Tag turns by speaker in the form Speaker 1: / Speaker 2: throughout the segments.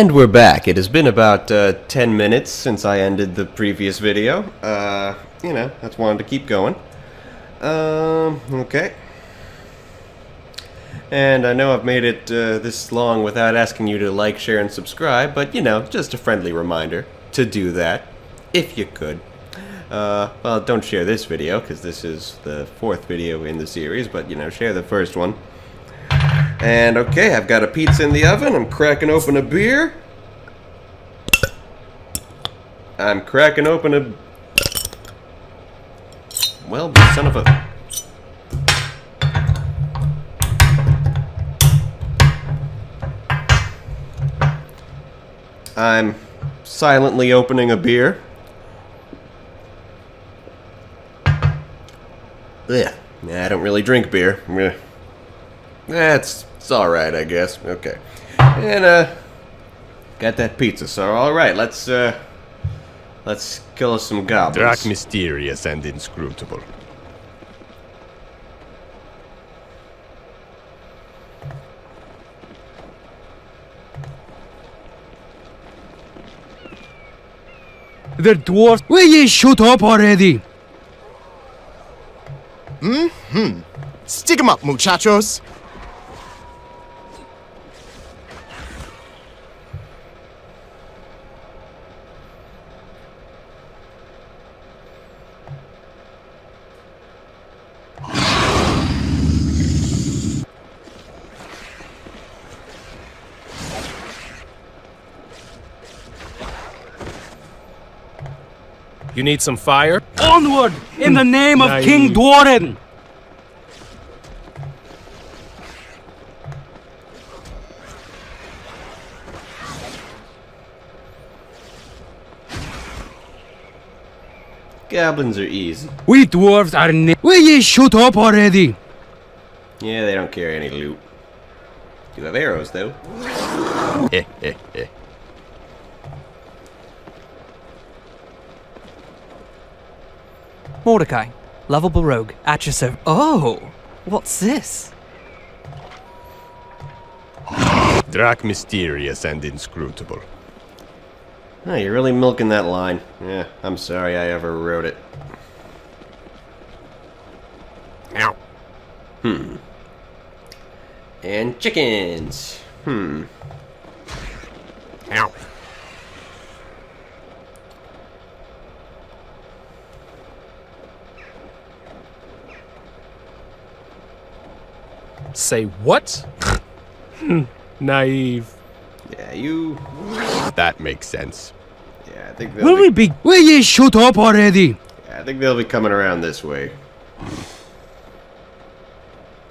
Speaker 1: And we're back. It has been about 10 minutes since I ended the previous video. You know, that's wanted to keep going. Okay. And I know I've made it this long without asking you to like, share, and subscribe, but, you know, just a friendly reminder to do that, if you could. Well, don't share this video, because this is the 4th video in the series, but, you know, share the first one. And, okay, I've got a pizza in the oven. I'm cracking open a beer. I'm cracking open a... Well, son of a... I'm silently opening a beer. Ugh. I don't really drink beer. It's alright, I guess. Okay. And, got that pizza, so alright, let's kill us some goblins.
Speaker 2: Draak mysterious and inscrutable.
Speaker 3: The dwarves... Will ye shut up already?
Speaker 4: Stick 'em up, muchachos.
Speaker 2: You need some fire?
Speaker 3: Onward! In the name of King Dwalin!
Speaker 1: Goblins are easy.
Speaker 3: We dwarves are Will ye shut up already?
Speaker 1: Yeah, they don't carry any loot. Do have arrows, though.
Speaker 5: Mordekai, lovable rogue, at your service. Oh, what's this?
Speaker 2: Draak mysterious and inscrutable.
Speaker 1: Oh, you're really milking that line. Yeah, I'm sorry I ever wrote it.
Speaker 2: Ow.
Speaker 1: And chickens.
Speaker 2: Ow. Say what? Naive.
Speaker 1: Yeah, you...
Speaker 2: That makes sense.
Speaker 1: Yeah, I think
Speaker 3: Will ye shut up already?
Speaker 1: Yeah, I think they'll be coming around this way.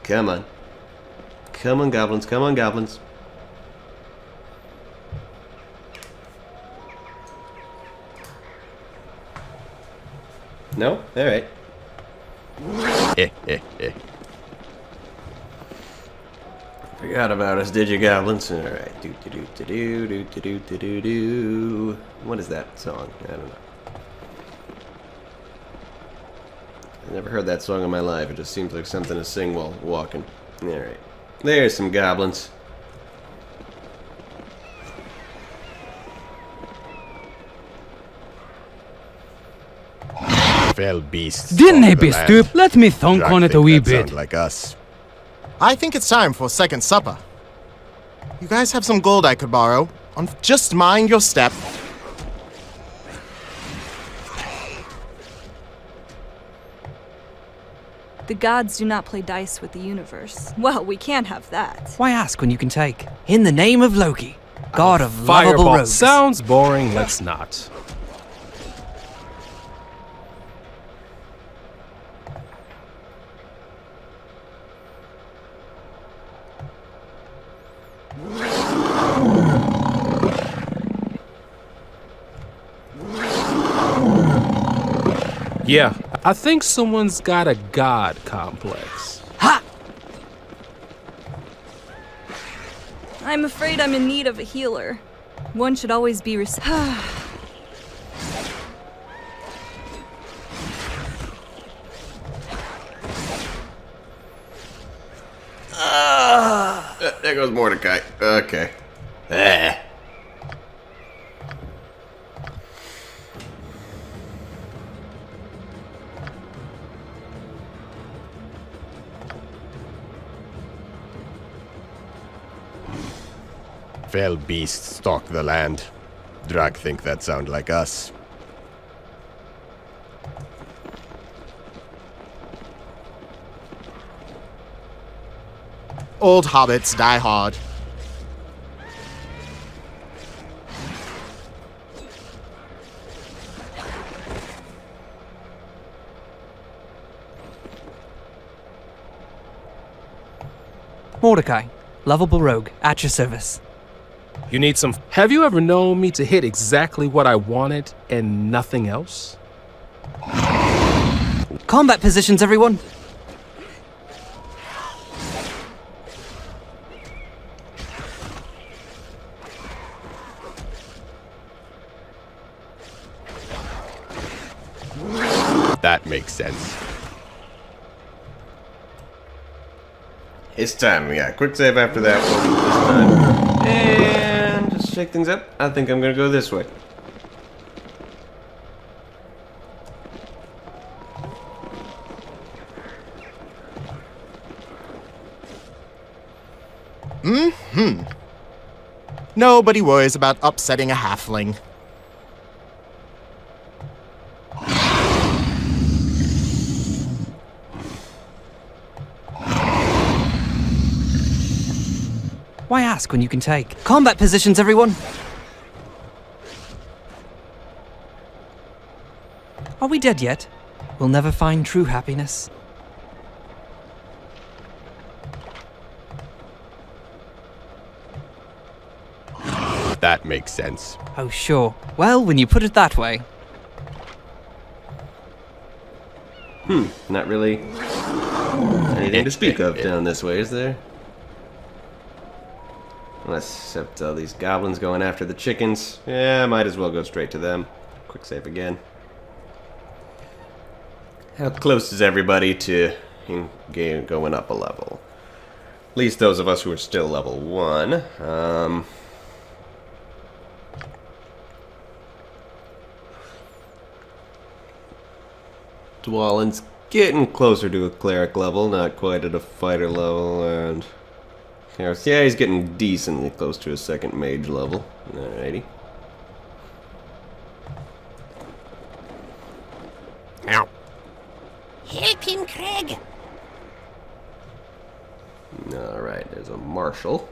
Speaker 1: Come on. Come on, goblins. Come on, goblins. No? Alright. Forgot about us, did you, goblins? Alright. Do. What is that song? I don't know. I never heard that song in my life. It just seems like something to sing while walking. Alright. There's some goblins.
Speaker 2: Fell beasts.
Speaker 3: Didn't they
Speaker 2: of the
Speaker 3: be
Speaker 2: land.
Speaker 3: stupid? Let me thunk
Speaker 2: Draak
Speaker 3: on it a
Speaker 2: think
Speaker 3: wee
Speaker 2: that
Speaker 3: bit.
Speaker 2: sound like us.
Speaker 4: I think it's time for second supper. You guys have some gold I could borrow. Just mind your step.
Speaker 6: The gods do not play dice with the universe. Well, we can't have that.
Speaker 5: Why ask when you can take? In the name of Loki, god of lovable
Speaker 2: Fireball
Speaker 5: rogues.
Speaker 2: sounds boring. Let's not. Yeah, I think someone's got a god complex.
Speaker 5: Ha!
Speaker 6: I'm afraid I'm in need of a healer. One should always be
Speaker 1: There goes Mordekai. Okay.
Speaker 7: Fell beasts stalk the land. Draak think that sound like us.
Speaker 4: Old hobbits die hard.
Speaker 5: Mordekai, lovable rogue, at your service.
Speaker 2: You need some. Have you ever known me to hit exactly what I wanted and nothing else?
Speaker 5: Combat positions, everyone!
Speaker 7: That makes sense.
Speaker 1: It's time, yeah. Quick save after that one this time. And just shake things up. I think I'm gonna go this way.
Speaker 4: Nobody worries about upsetting a halfling.
Speaker 5: Why ask when you can take? Combat positions, everyone! Are we dead yet? We'll never find true happiness.
Speaker 7: That makes sense.
Speaker 5: Oh, sure. Well, when you put it that way.
Speaker 1: Not really anything to speak of down this way, is there? Except all these goblins going after the chickens. Yeah, might as well go straight to them. Quick save again. How close is everybody to going up a level? At least those of us who are still level 1. Dwalin's getting closer to a cleric level, not quite at a fighter level, and Kyros, yeah, he's getting decently close to a second mage level. Alrighty.
Speaker 7: Ow.
Speaker 8: Help him, Ghereg!
Speaker 1: Alright, there's a Marshal.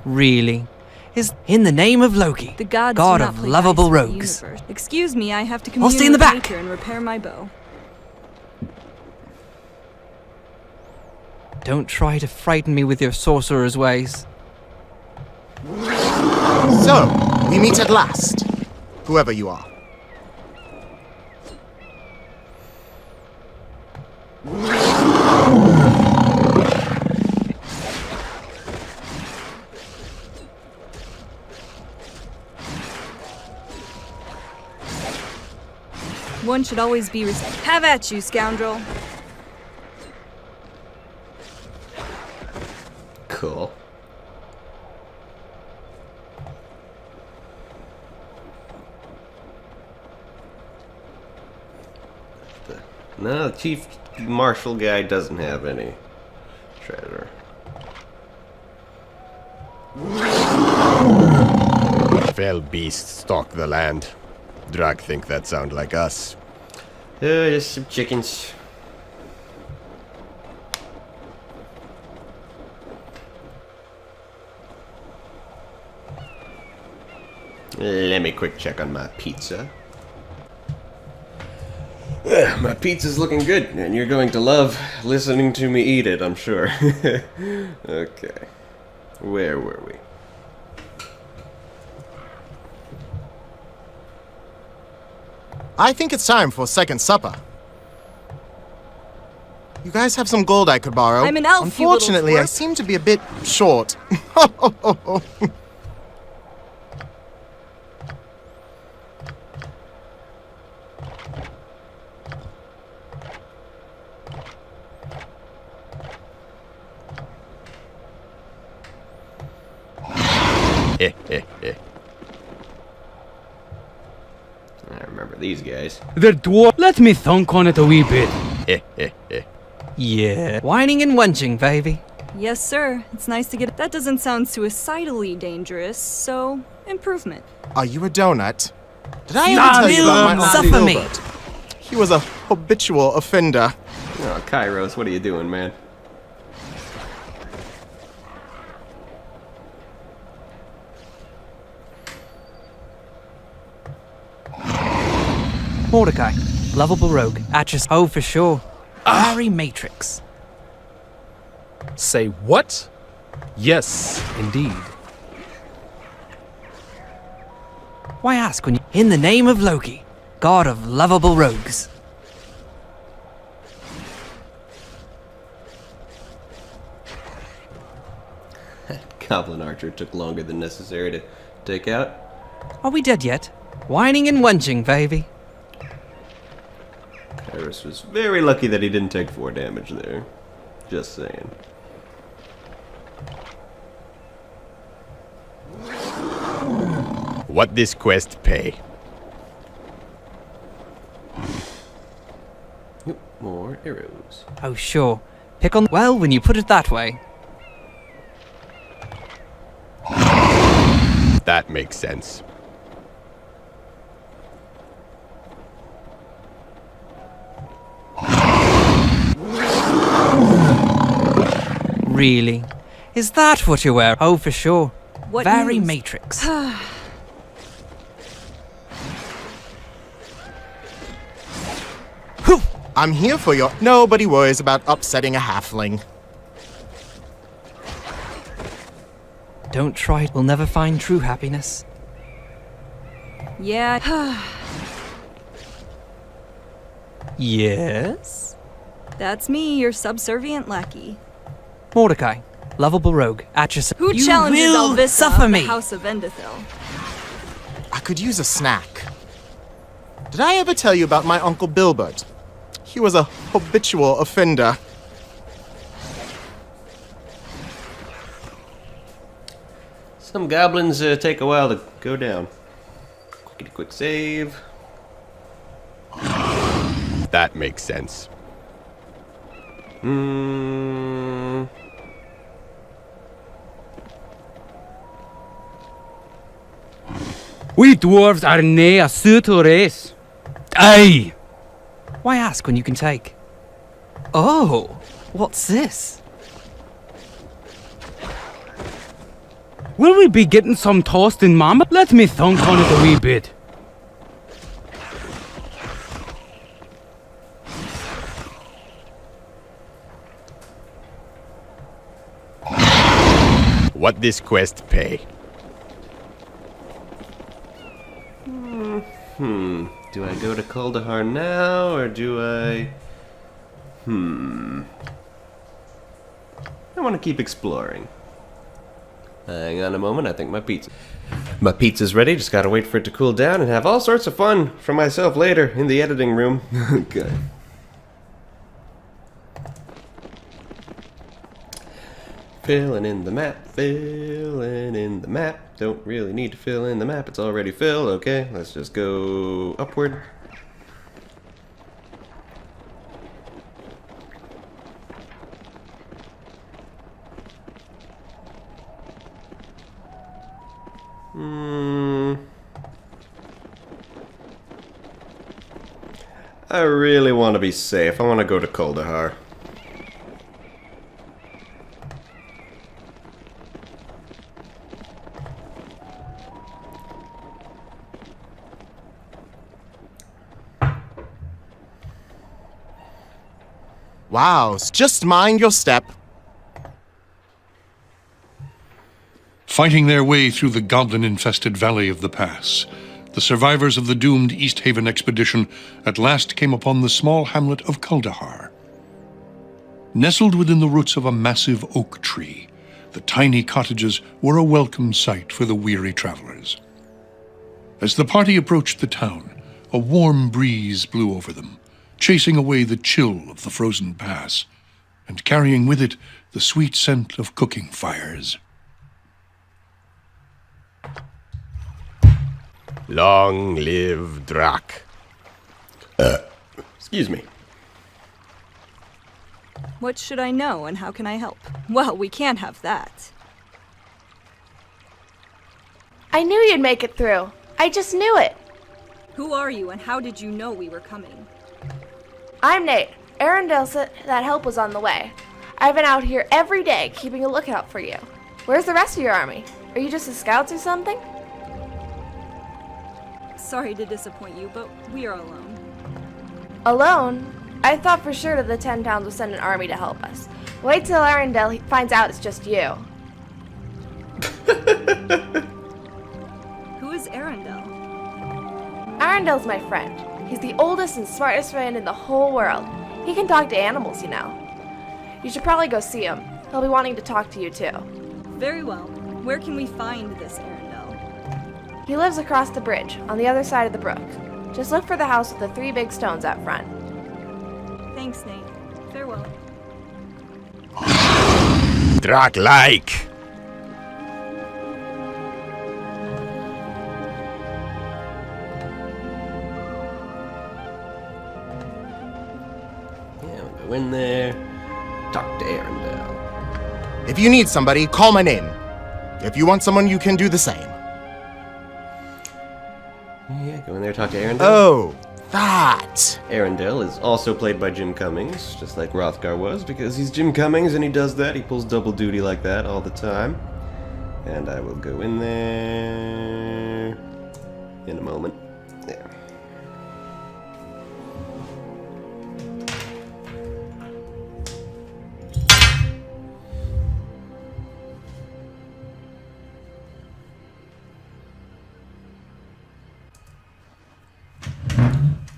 Speaker 5: Really? Is in the name of Loki,
Speaker 6: The gods
Speaker 5: god
Speaker 6: do not
Speaker 5: of
Speaker 6: play
Speaker 5: lovable
Speaker 6: dice with the
Speaker 5: rogues.
Speaker 6: universe. Excuse me, I have to
Speaker 5: I'll
Speaker 6: commune
Speaker 5: stay in the
Speaker 6: with
Speaker 5: back.
Speaker 6: nature and repair my bow.
Speaker 5: Don't try to frighten me with your sorcerer's ways.
Speaker 4: So, we meet at last. Whoever you are.
Speaker 6: One should always be Have at you, scoundrel.
Speaker 1: Cool. No, the Chief Marshal guy doesn't have any treasure.
Speaker 7: Fell beasts stalk the land. Draak think that sound like us.
Speaker 1: Just some chickens. Let me quick check on my pizza. My pizza's looking good, and you're going to love listening to me eat it, I'm sure. Okay. Where were we?
Speaker 4: I think it's time for second supper. You guys have some gold I could borrow.
Speaker 6: I'm an elf, you little
Speaker 4: Unfortunately, I
Speaker 6: twerp.
Speaker 4: seem to be a bit short.
Speaker 1: I remember these guys.
Speaker 3: The dwarf. Let me thunk on it a wee bit.
Speaker 5: Yeah. Whining and wenching, baby.
Speaker 6: Yes, sir. It's nice to get. That doesn't sound suicidally dangerous, so improvement.
Speaker 4: Are you a donut? Did I ever tell you about my
Speaker 5: Suffer
Speaker 4: Uncle
Speaker 5: me.
Speaker 4: Gilbert? He was a habitual offender.
Speaker 1: Oh, Kyros, what are you doing, man?
Speaker 5: Mordekai, lovable rogue, Atchis. Oh, for sure. Very matrix.
Speaker 2: Say what? Yes, indeed.
Speaker 5: Why ask when you... In the name of Loki, god of lovable rogues.
Speaker 1: Goblin Archer took longer than necessary to take out.
Speaker 5: Are we dead yet? Whining and wunging, baby.
Speaker 1: Kyros was very lucky that he didn't take 4 damage there. Just saying.
Speaker 7: What this quest pay?
Speaker 1: More arrows.
Speaker 5: Oh, sure. Pick on... Well, when you put it that way.
Speaker 7: That makes sense.
Speaker 5: Really? Is that what you wear? Oh, for sure.
Speaker 6: What
Speaker 5: Very
Speaker 6: news?
Speaker 5: matrix.
Speaker 4: I'm here for your... Nobody worries about upsetting a halfling.
Speaker 5: Don't try it. We'll never find true happiness.
Speaker 6: Yeah.
Speaker 5: Yes?
Speaker 6: That's me, your subservient lackey.
Speaker 5: Mordekai, lovable rogue, Atchis.
Speaker 6: Who
Speaker 5: You
Speaker 6: challenges
Speaker 5: will
Speaker 6: Alvissa
Speaker 5: suffer
Speaker 6: of
Speaker 5: me.
Speaker 6: the House of Endithil?
Speaker 4: I could use a snack. Did I ever tell you about my Uncle Gilbert? He was a habitual offender.
Speaker 1: Some goblins take a while to go down. Quick save.
Speaker 7: That makes sense.
Speaker 3: We dwarves are nae a suitor race. Aye!
Speaker 5: Why ask when you can take? Oh, what's this?
Speaker 3: Will we be getting some toast in mammoth? Let me thunk on it a wee bit.
Speaker 7: What this quest pay?
Speaker 1: Do I go to Kuldahar now, or do I... I want to keep exploring. Hang on a moment, I think my pizza's ready, just gotta wait for it to cool down and have all sorts of fun for myself later in the editing room. Good. Filling in the map, filling in the map. Don't really need to fill in the map, it's already filled. Okay, let's just go upward. I really want to be safe. I want to go to Kuldahar.
Speaker 4: Wow, just mind your step.
Speaker 9: Fighting their way through the goblin-infested valley of the pass, the survivors of the doomed East Haven expedition at last came upon the small hamlet of Kuldahar. Nestled within the roots of a massive oak tree, the tiny cottages were a welcome sight for the weary travelers. As the party approached the town, a warm breeze blew over them, chasing away the chill of the frozen pass, and carrying with it the sweet scent of cooking fires.
Speaker 7: Long live Draak.
Speaker 1: Excuse me.
Speaker 6: What should I know and how can I help? Well, we can't have that.
Speaker 10: I knew you'd make it through. I just knew it.
Speaker 6: Who are you and how did you know we were coming?
Speaker 10: I'm Nate. Arundel said that help was on the way. I've been out here every day keeping a lookout for you. Where's the rest of your army? Are you just the scouts or something?
Speaker 6: Sorry to disappoint you, but we are alone.
Speaker 10: Alone? I thought for sure that the 10 towns would send an army to help us. Wait till Arundel finds out it's just you.
Speaker 6: Who is Arundel?
Speaker 10: Arundel's my friend. He's the oldest and smartest man in the whole world. He can talk to animals, you know. You should probably go see him. He'll be wanting to talk to you too.
Speaker 6: Very well. Where can we find this Arundel?
Speaker 10: He lives across the bridge, on the other side of the brook. Just look for the house with the 3 big stones out front.
Speaker 6: Thanks, Nate. Farewell.
Speaker 7: Draak-like!
Speaker 1: Yeah, we'll go in there. Talk to Arundel.
Speaker 4: If you need somebody, call my name. If you want someone, you can do the same.
Speaker 1: Yeah, go in there, talk to Arundel.
Speaker 4: Oh, that.
Speaker 1: Arundel is also played by Jim Cummings, just like Hrothgar was, because he's Jim Cummings and he does that. He pulls double duty like that all the time. And I will go in there in a moment. There.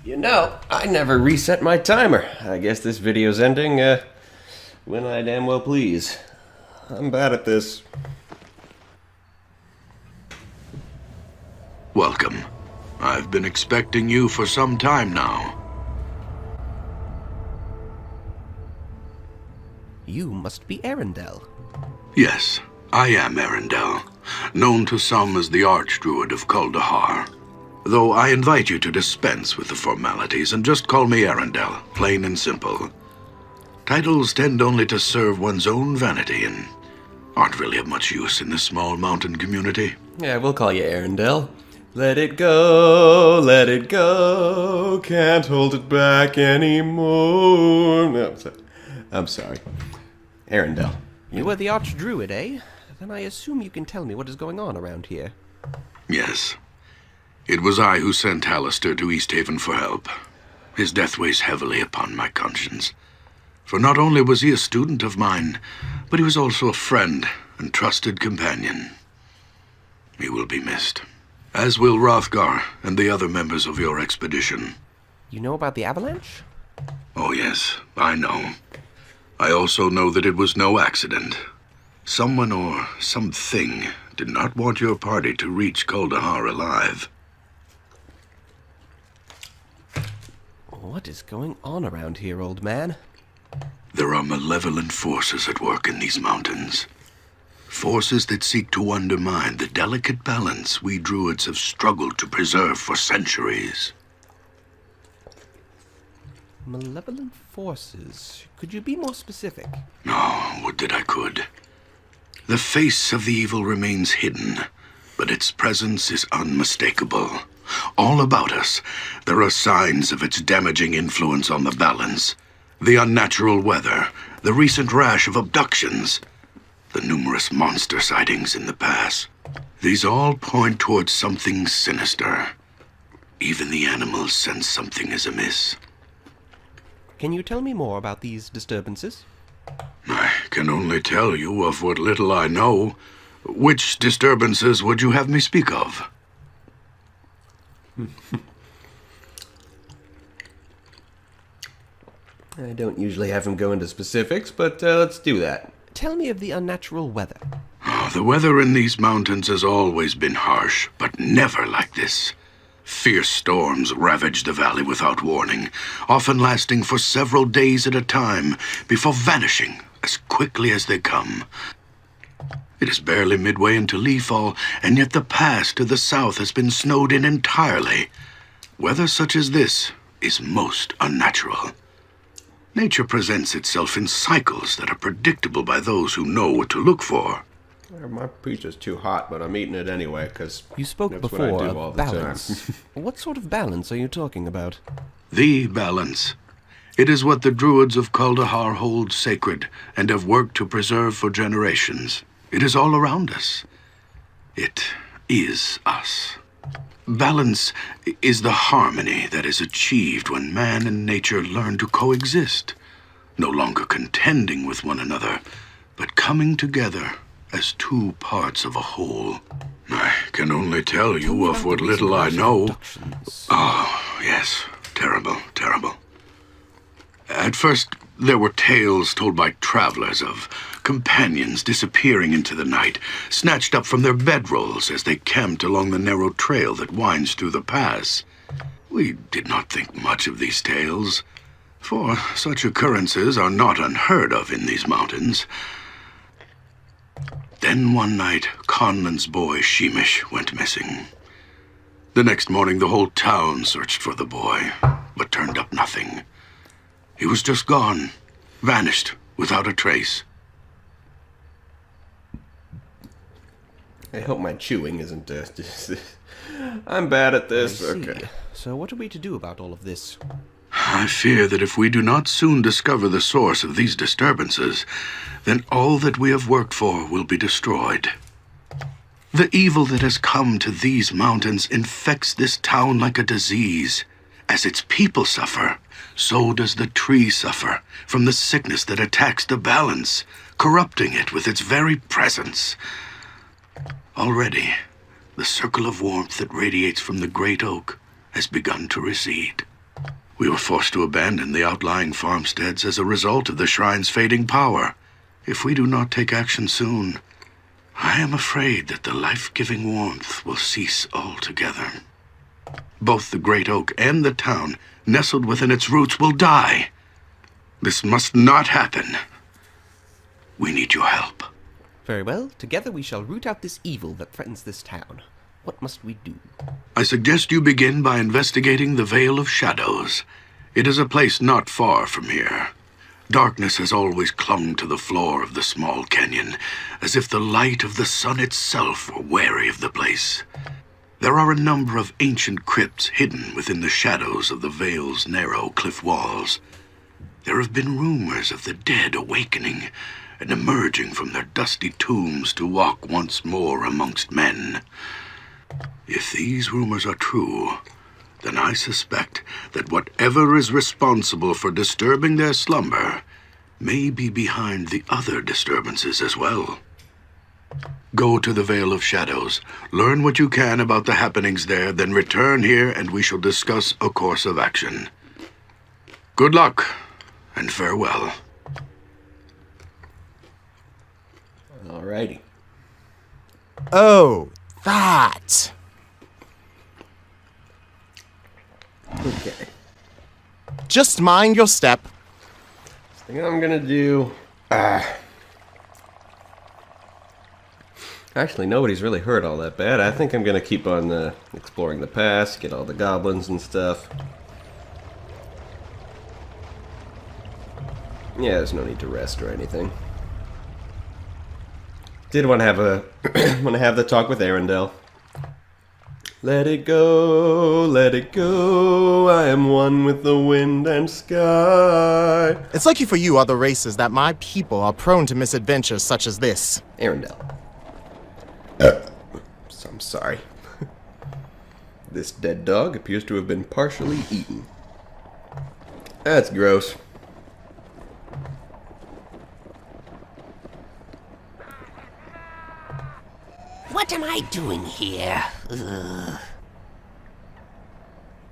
Speaker 1: You know, I never reset my timer. I guess this video's ending when I damn well please. I'm bad at this.
Speaker 11: Welcome. I've been expecting you for some time now.
Speaker 1: You must be Arundel.
Speaker 11: Yes, I am Arundel, known to some as the Archdruid of Kuldahar. Though I invite you to dispense with the formalities and just call me Arundel, plain and simple. Titles tend only to serve one's own vanity and aren't really of much use in this small mountain community.
Speaker 1: Yeah, we'll call you Arundel. Let it go, can't hold it back anymore. No, I'm sorry. Arundel. You are the Archdruid, eh? Then I assume you can tell me what is going on around here.
Speaker 11: Yes. It was I who sent Alistair to Easthaven for help. His death weighs heavily upon my conscience. For not only was he a student of mine, but he was also a friend and trusted companion. He will be missed. As will Hrothgar and the other members of your expedition.
Speaker 1: You know about the avalanche?
Speaker 11: Oh yes, I know. I also know that it was no accident. Someone or something did not want your party to reach Kuldahar alive.
Speaker 1: What is going on around here, old man?
Speaker 11: There are malevolent forces at work in these mountains. Forces that seek to undermine the delicate balance we druids have struggled to preserve for centuries.
Speaker 1: Malevolent forces? Could you be more specific?
Speaker 11: Oh, would that I could. The face of the evil remains hidden, but its presence is unmistakable. All about us, there are signs of its damaging influence on the balance. The unnatural weather, the recent rash of abductions, the numerous monster sightings in the pass. These all point towards something sinister. Even the animals sense something is amiss.
Speaker 1: Can you tell me more about these disturbances?
Speaker 11: I can only tell you of what little I know. Which disturbances would you have me speak of?
Speaker 1: I don't usually have him go into specifics, but let's do that. Tell me of the unnatural weather.
Speaker 11: Oh, the weather in these mountains has always been harsh, but never like this. Fierce storms ravage the valley without warning, often lasting for several days at a time, before vanishing as quickly as they come. It is barely midway into leafall, and yet the pass to the south has been snowed in entirely. Weather such as this is most unnatural. Nature presents itself in cycles that are predictable by those who know what to look for.
Speaker 1: My pizza's too hot, but I'm eating it anyway, because
Speaker 12: You spoke
Speaker 1: that's what I
Speaker 12: before
Speaker 1: do all
Speaker 12: of
Speaker 1: the
Speaker 12: balance.
Speaker 1: time.
Speaker 12: What sort of balance are you talking about?
Speaker 11: The balance. It is what the druids of Kuldahar hold sacred and have worked to preserve for generations. It is all around us. It is us. Balance is the harmony that is achieved when man and nature learn to coexist, no longer contending with one another, but coming together as two parts of a whole. I can only tell you of what little I know. Oh, yes. Terrible, terrible. At first, there were tales told by travelers of companions disappearing into the night, snatched up from their bedrolls as they camped along the narrow trail that winds through the pass. We did not think much of these tales, for such occurrences are not unheard of in these mountains. Then one night, Conlan's boy Sheemish went missing. The next morning, the whole town searched for the boy, but turned up nothing. He was just gone, vanished, without a trace.
Speaker 1: I hope my chewing isn't, I'm bad at this.
Speaker 12: I see.
Speaker 1: Okay.
Speaker 12: So what are we to do about all of this?
Speaker 11: I fear that if we do not soon discover the source of these disturbances, then all that we have worked for will be destroyed. The evil that has come to these mountains infects this town like a disease. As its people suffer, so does the tree suffer from the sickness that attacks the balance, corrupting it with its very presence. Already, the circle of warmth that radiates from the great oak has begun to recede. We were forced to abandon the outlying farmsteads as a result of the shrine's fading power. If we do not take action soon, I am afraid that the life-giving warmth will cease altogether. Both the great oak and the town, nestled within its roots, will die. This must not happen. We need your help.
Speaker 12: Very well. Together we shall root out this evil that threatens this town. What must we do?
Speaker 11: I suggest you begin by investigating the Vale of Shadows. It is a place not far from here. Darkness has always clung to the floor of the small canyon, as if the light of the sun itself were wary of the place. There are a number of ancient crypts hidden within the shadows of the Vale's narrow cliff walls. There have been rumors of the dead awakening and emerging from their dusty tombs to walk once more amongst men. If these rumors are true, then I suspect that whatever is responsible for disturbing their slumber may be behind the other disturbances as well. Go to the Vale of Shadows, learn what you can about the happenings there, then return here and we shall discuss a course of action. Good luck, and farewell.
Speaker 1: Alrighty.
Speaker 4: Oh, that.
Speaker 1: Okay.
Speaker 4: Just mind your step.
Speaker 1: I think I'm gonna do... Actually, nobody's really hurt all that bad. I think I'm gonna keep on exploring the pass, get all the goblins and stuff. Yeah, there's no need to rest or anything. Did want to have a want to have the talk with Arundel. Let it go, I am one with the wind and sky.
Speaker 4: It's lucky for you other races that my people are prone to misadventures such as this.
Speaker 1: Arundel. So I'm sorry. This dead dog appears to have been partially eaten. That's gross.
Speaker 8: What am I doing here?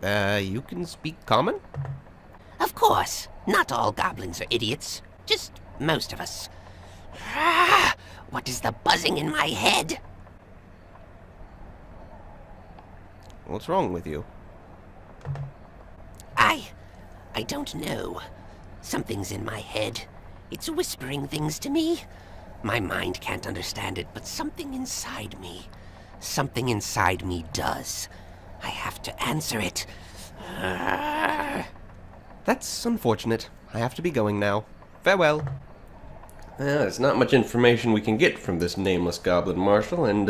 Speaker 12: You can speak common?
Speaker 8: Of course, not all goblins are idiots. Just most of us. Ah, what is the buzzing in my head?
Speaker 12: What's wrong with you?
Speaker 8: I don't know. Something's in my head. It's whispering things to me. My mind can't understand it, but something inside me does. I have to answer it.
Speaker 12: That's unfortunate. I have to be going now. Farewell.
Speaker 1: There's not much information we can get from this nameless goblin marshal, and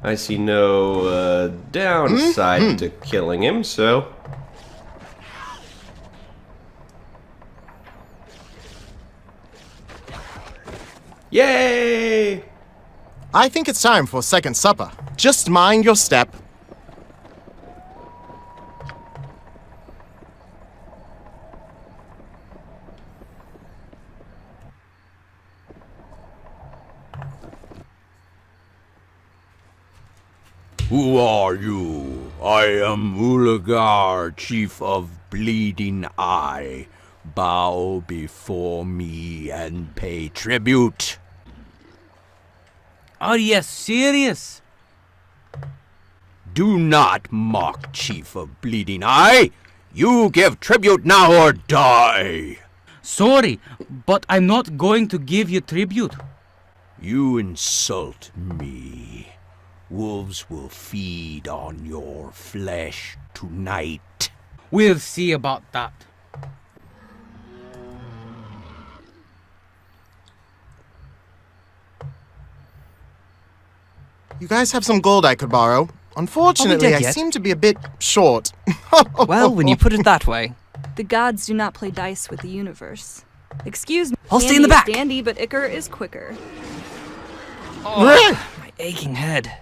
Speaker 1: I see no downside to killing him, so... Yay!
Speaker 4: I think it's time for second supper. Just mind your step.
Speaker 13: Who are you? I am Uligar, Chief of Bleeding Eye. Bow before me and pay tribute.
Speaker 3: Are you serious?
Speaker 13: Do not mock, Chief of Bleeding Eye. You give tribute now or die.
Speaker 3: Sorry, but I'm not going to give you tribute.
Speaker 13: You insult me. Wolves will feed on your flesh tonight.
Speaker 3: We'll see about that.
Speaker 4: You guys have some gold I could borrow. Unfortunately, I
Speaker 5: yet?
Speaker 4: seem to be a bit short.
Speaker 5: Well, when you put it that way.
Speaker 6: The gods do not play dice with the universe. Excuse me.
Speaker 5: I'll stay in the back.
Speaker 6: Dandy, but Icar is quicker.
Speaker 5: Oh, my aching head.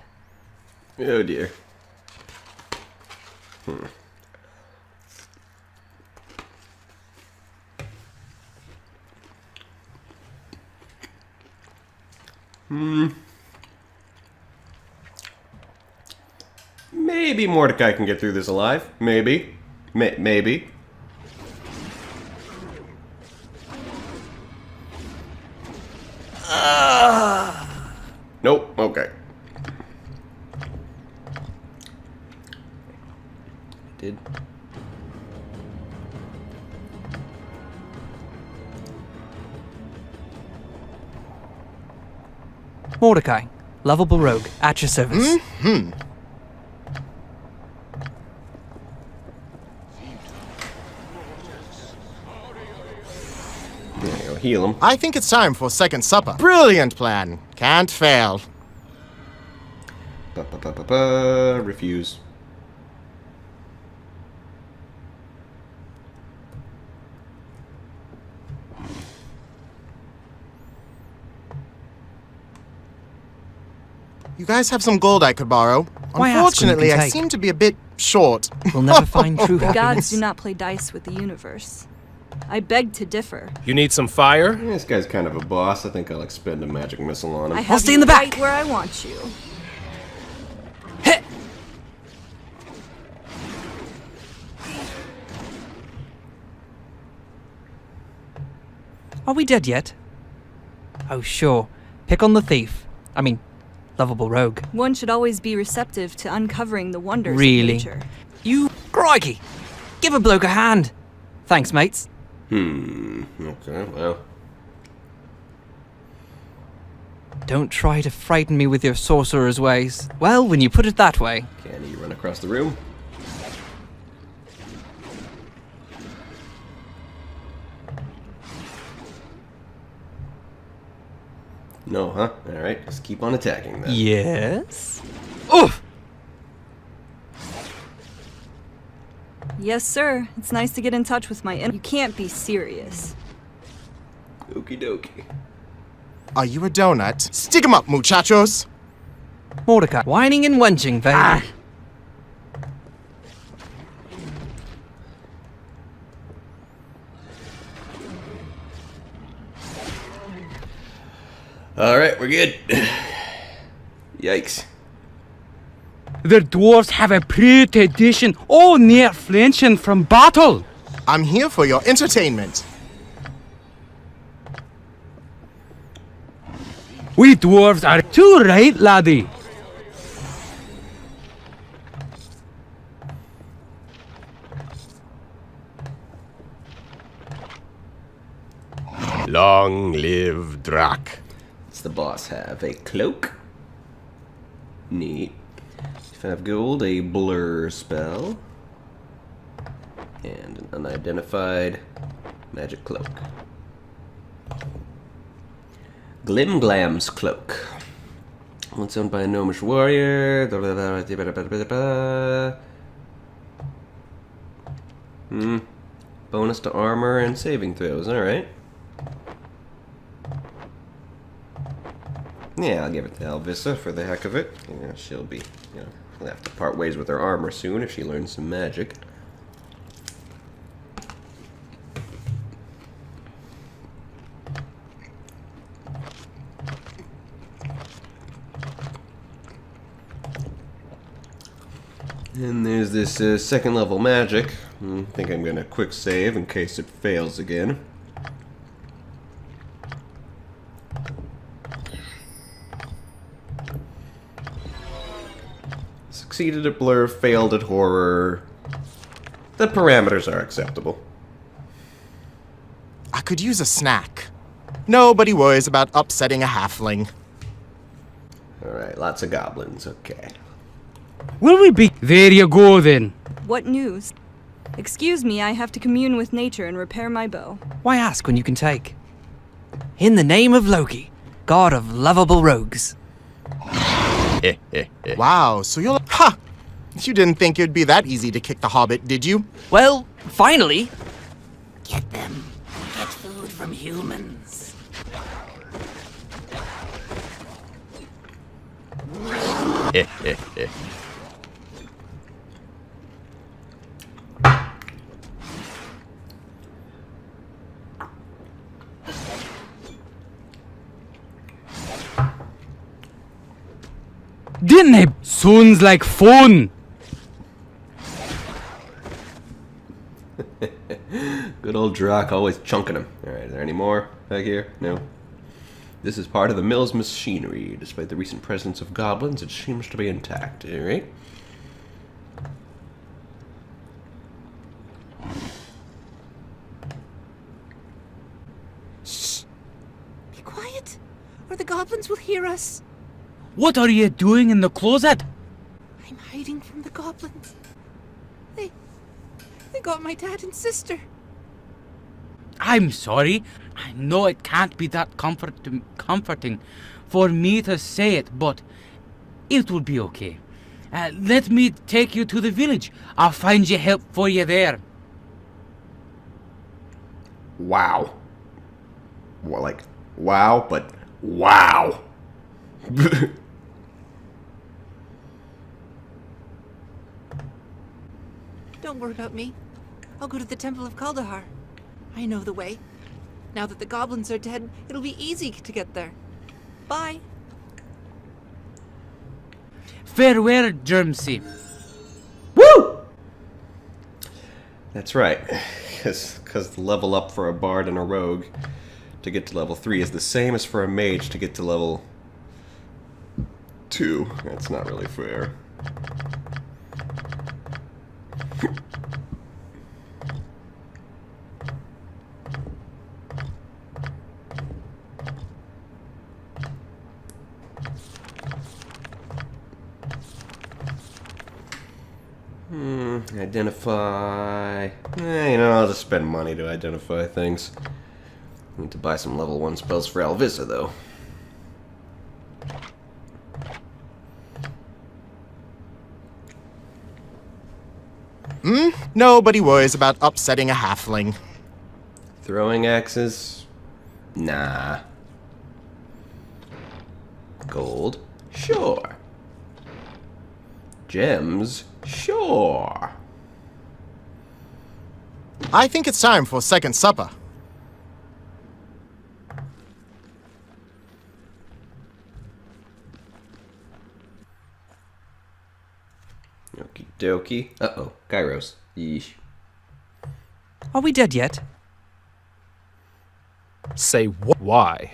Speaker 1: Oh dear. Maybe Mordekai can get through this alive. Maybe. Maybe. Nope. Okay. Did.
Speaker 5: Mordekai, lovable rogue, at your service.
Speaker 1: There you go. Heal him.
Speaker 4: I think it's time for second supper. Brilliant plan. Can't fail.
Speaker 1: Refuse.
Speaker 4: You guys have some gold I could borrow.
Speaker 5: Why ask when you
Speaker 4: Unfortunately,
Speaker 5: can
Speaker 4: I
Speaker 5: take?
Speaker 4: seem to be a bit short.
Speaker 5: We'll never find true
Speaker 6: The gods
Speaker 5: happiness.
Speaker 6: do not play dice with the universe. I beg to differ.
Speaker 2: You need some fire?
Speaker 1: This guy's kind of a boss. I think I'll expend a magic missile on him.
Speaker 6: I have
Speaker 5: stay
Speaker 6: you
Speaker 5: in the back.
Speaker 6: right where I want you.
Speaker 5: Hit! Are we dead yet? Oh, sure. Pick on the thief. I mean, lovable rogue.
Speaker 6: One should always be receptive to uncovering the wonders
Speaker 5: Really?
Speaker 6: of nature.
Speaker 5: You crikey! Give a bloke a hand. Thanks, mates.
Speaker 1: Okay, well.
Speaker 5: Don't try to frighten me with your sorcerer's ways. Well, when you put it that way.
Speaker 1: Can he run across the room? No, huh? Alright, just keep on attacking then.
Speaker 5: Yes? Oof!
Speaker 6: Yes, sir. It's nice to get in touch with my You can't be serious.
Speaker 1: Okie dokie.
Speaker 4: Are you a donut? Stick 'em up, muchachos!
Speaker 5: Mordekai, whining and wenching, baby.
Speaker 1: Alright, we're good. Yikes.
Speaker 3: The dwarves have a pre-tradition, all near flinching from battle.
Speaker 4: I'm here for your entertainment.
Speaker 3: We dwarves are too right, laddie.
Speaker 7: Long live Draak.
Speaker 1: What's the boss have? A cloak? Neat. 5 gold, a blur spell. And an unidentified Magic cloak. Glimglam's cloak. Once owned by a gnomish warrior. Bonus to armor and saving throws. Alright. Yeah, I'll give it to Alvissa for the heck of it. Yeah, she'll be, she'll have to part ways with her armor soon if she learns some magic. And there's this second level magic. I think I'm gonna quick save in case it fails again. Succeeded at blur, failed at horror. The parameters are acceptable.
Speaker 4: I could use a snack. Nobody worries about upsetting a halfling.
Speaker 1: Alright, lots of goblins, okay.
Speaker 3: Will we be... There you go, then.
Speaker 6: What news? Excuse me, I have to commune with nature and repair my bow.
Speaker 5: Why ask when you can take? In the name of Loki, god of lovable rogues.
Speaker 4: Wow, so you're... Ha! You didn't think it'd be that easy to kick the hobbit, did you?
Speaker 5: Well, finally.
Speaker 8: Get them. Get food from humans.
Speaker 3: Didn't they? Sounds like fun.
Speaker 1: Good old Draak always chunking them. Alright, are there any more back here? No. This is part of the mill's machinery. Despite the recent presence of goblins, it seems to be intact. Alright.
Speaker 8: Shh! Be quiet, or the goblins will hear us.
Speaker 3: What are you doing in the closet?
Speaker 8: I'm hiding from the goblins. They got my dad and sister.
Speaker 3: I'm sorry. I know it can't be that comforting for me to say it, but it will be okay. Let me take you to the village. I'll find you help for you there.
Speaker 1: Wow. Well, like, wow, but wow.
Speaker 8: Don't worry about me. I'll go to the Temple of Kuldahar. I know the way. Now that the goblins are dead, it'll be easy to get there. Bye.
Speaker 3: Farewell, Jermsy.
Speaker 1: Woo! That's right. Because the level up for a bard and a rogue to get to level 3 is the same as for a mage to get to level 2. That's not really fair. Identify... I'll just spend money to identify things. Need to buy some level 1 spells for Alvissa, though.
Speaker 4: Nobody worries about upsetting a halfling.
Speaker 1: Throwing axes? Nah. Gold? Sure. Gems? Sure.
Speaker 4: I think it's time for second supper.
Speaker 1: Okie dokie. Uh-oh. Kyros. Yeesh.
Speaker 5: Are we dead yet?
Speaker 2: Say why?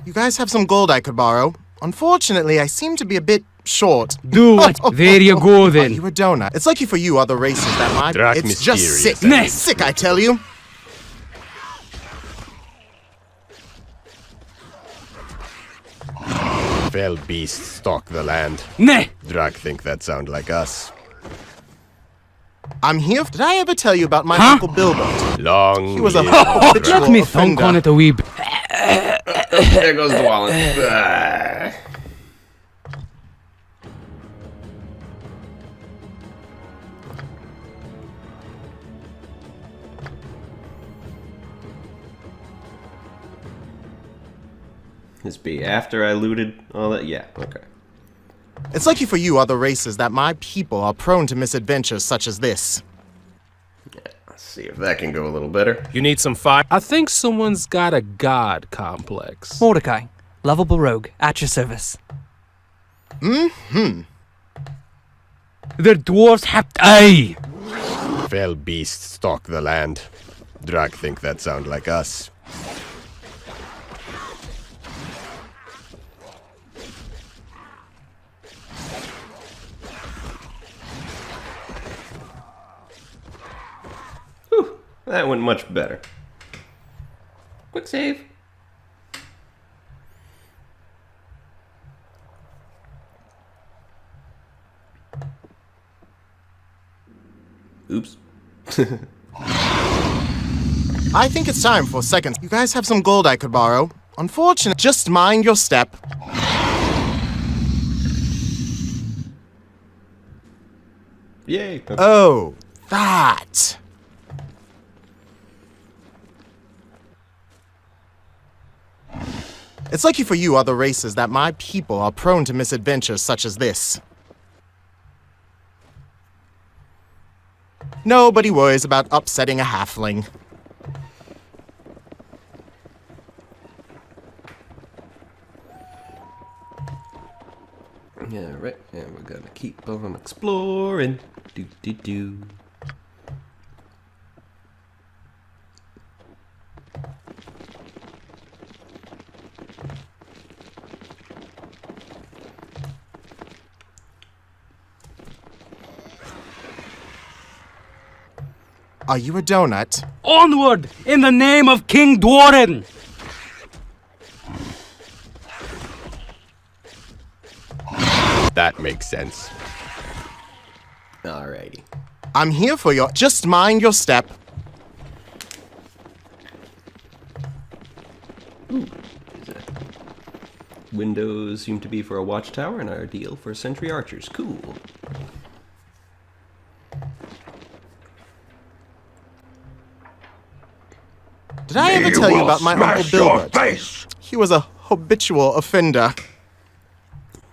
Speaker 4: You guys have some gold I could borrow. Unfortunately, I seem to be a bit short.
Speaker 3: Do it. There you go, then.
Speaker 4: Are you a donut? It's lucky for you other races that might.
Speaker 7: Draak
Speaker 4: It's just
Speaker 7: mysterious.
Speaker 4: sick.
Speaker 3: Nice.
Speaker 4: Sick, I tell you.
Speaker 7: Fell beasts stalk the land.
Speaker 3: Nah.
Speaker 7: Draak think that sound like us.
Speaker 4: I'm here. Did I ever tell you about my Uncle Bilbert?
Speaker 7: Long
Speaker 4: He was a
Speaker 7: live
Speaker 4: habitual
Speaker 3: Let me thunk on
Speaker 4: offender.
Speaker 3: it a wee bit.
Speaker 1: There goes Dwalin. This be after I looted all that? Yeah, okay.
Speaker 4: It's lucky for you other races that my people are prone to misadventures such as this.
Speaker 1: Yeah, let's see if that can go a little better.
Speaker 2: You need some fire? I think someone's got a god complex.
Speaker 5: Mordekai, lovable rogue, at your service.
Speaker 4: Mm-hmm.
Speaker 3: The dwarves have to... Aye!
Speaker 7: Fell beasts stalk the land. Draak think that sound like us.
Speaker 1: Whew, that went much better. Quick save. Oops.
Speaker 4: I think it's time for seconds. You guys have some gold I could borrow. Unfortunately, just mind your step.
Speaker 1: Yay.
Speaker 4: Oh, that. It's lucky for you other races that my people are prone to misadventures such as this. Nobody worries about upsetting a halfling.
Speaker 1: Yeah, right. And we're gonna keep on exploring. Do.
Speaker 4: Are you a donut?
Speaker 3: Onward! In the name of King Dwalin!
Speaker 7: That makes sense.
Speaker 1: Alrighty.
Speaker 4: I'm here for your... Just mind your step.
Speaker 1: Windows seem to be for a watchtower and ideal for sentry archers. Cool.
Speaker 4: Did I ever tell you about my Uncle Bilbert? He was a habitual offender.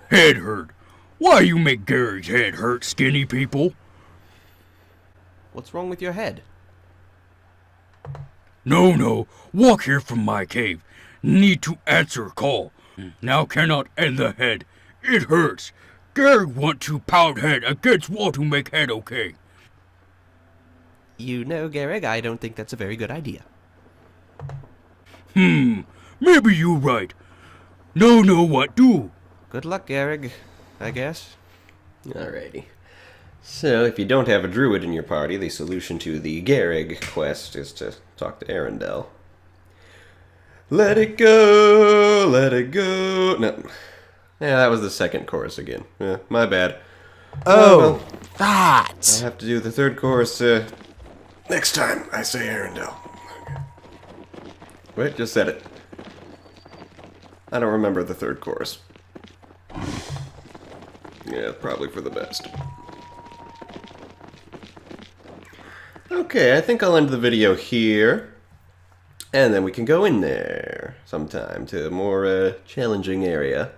Speaker 3: Head hurt. Why you make Ghereg's head hurt, skinny people?
Speaker 12: What's wrong with your head?
Speaker 3: No. Walk here from my cave. Need to answer call. Now cannot end the head. It hurts. Ghereg want to pound head against wall to make head okay.
Speaker 12: You know, Ghereg, I don't think that's a very good idea.
Speaker 3: Maybe you right. No know what do.
Speaker 12: Good luck, Ghereg, I guess.
Speaker 1: Alrighty. So, if you don't have a druid in your party, the solution to the Ghereg quest is to talk to Arundel. Let it go, let it go. No. Yeah, that was the second chorus again. My bad.
Speaker 4: Oh,
Speaker 1: well,
Speaker 4: that.
Speaker 1: I'll have to do the third chorus next time I say Arundel. Wait, just said it. I don't remember the third chorus. Yeah, probably for the best. Okay, I think I'll end the video here. And then we can go in there sometime to a more challenging area.